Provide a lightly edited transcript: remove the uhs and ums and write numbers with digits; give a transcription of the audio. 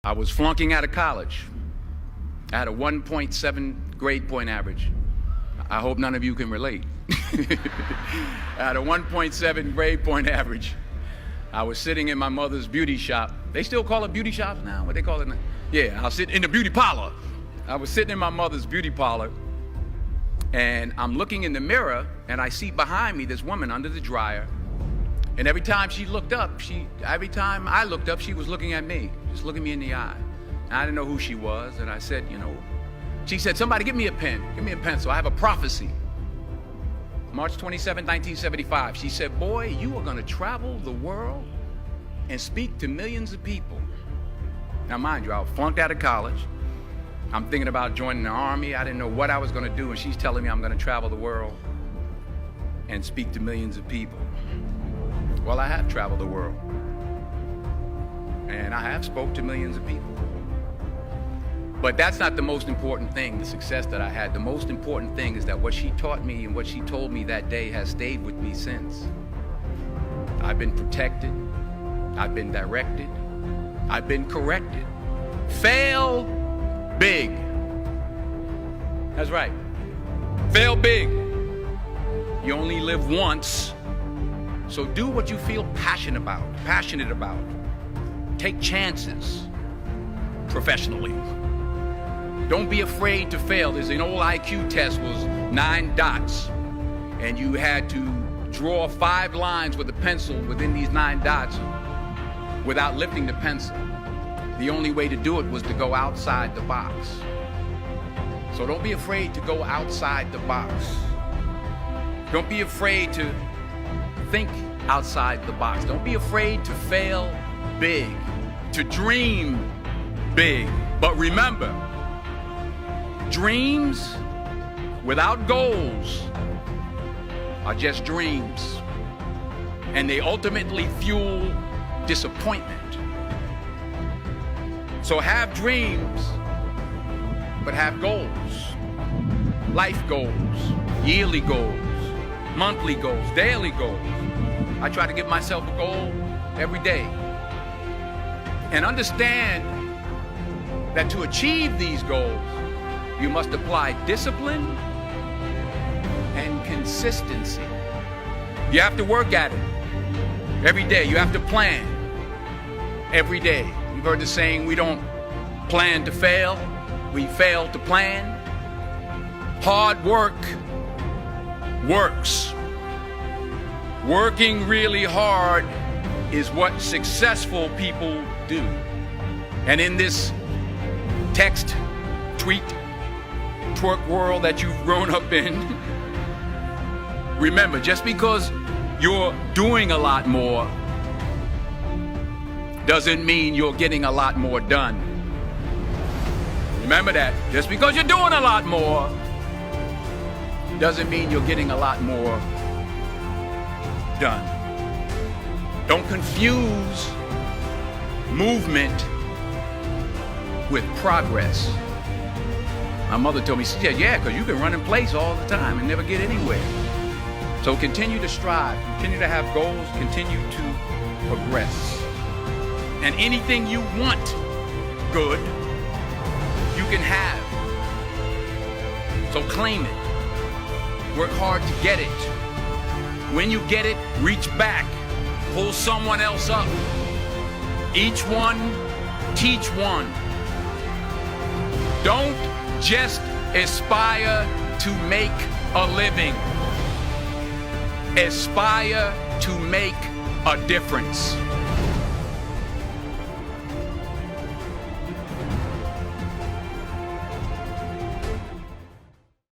I was flunking out of college. I had a 1.7 grade point average. I hope none of you can relate. I had a 1.7 grade point average. I was sitting in my mother's beauty shop. They still call it beauty shops now? What they call it now? Yeah, I was sitting in the beauty parlor. I was sitting in my mother's beauty parlor, and I'm looking in the mirror, and I see behind me this woman under the dryer. And every time she looked up, every time I looked up, she was looking at me, just looking me in the eye. And I didn't know who she was, and I said, she said, somebody give me a pen, give me a pencil, I have a prophecy. March 27, 1975, she said, boy, you are gonna travel the world and speak to millions of people. Now mind you, I flunked out of college. I'm thinking about joining the army. I didn't know what I was gonna do, and she's telling me I'm gonna travel the world and speak to millions of people. Well, I have traveled the world, and I have spoke to millions of people. But that's not the most important thing, the success that I had. The most important thing is that what she taught me and what she told me that day has stayed with me since. I've been protected, I've been directed, I've been corrected. Fail big. That's right. Fail big. You only live once, so do what you feel passionate about. Take chances professionally. Don't be afraid to fail. There's an old IQ test, was 9 dots, and you had to draw 5 lines with a pencil within these 9 dots without lifting the pencil. The only way to do it was to go outside the box. So don't be afraid to go outside the box. Don't be afraid to think outside the box. Don't be afraid to fail big, to dream big. But remember, dreams without goals are just dreams, and they ultimately fuel disappointment. So have dreams, but have goals. Life goals, yearly goals, monthly goals, daily goals. I try to give myself a goal every day. And understand that to achieve these goals, you must apply discipline and consistency. You have to work at it every day. You have to plan every day. You've heard the saying, we don't plan to fail, we fail to plan. Hard work works. Working really hard is what successful people do. And in this text, tweet, twerk world that you've grown up in, remember, just because you're doing a lot more doesn't mean you're getting a lot more done. Remember that. Just because you're doing a lot more doesn't mean you're getting a lot more done. Don't confuse movement with progress. My mother told me, she said, yeah, because you can run in place all the time and never get anywhere. So continue to strive, continue to have goals, continue to progress. And anything you want good, you can have. So claim it. Work hard to get it. When you get it, reach back. Pull someone else up. Each one, teach one. Don't just aspire to make a living. Aspire to make a difference.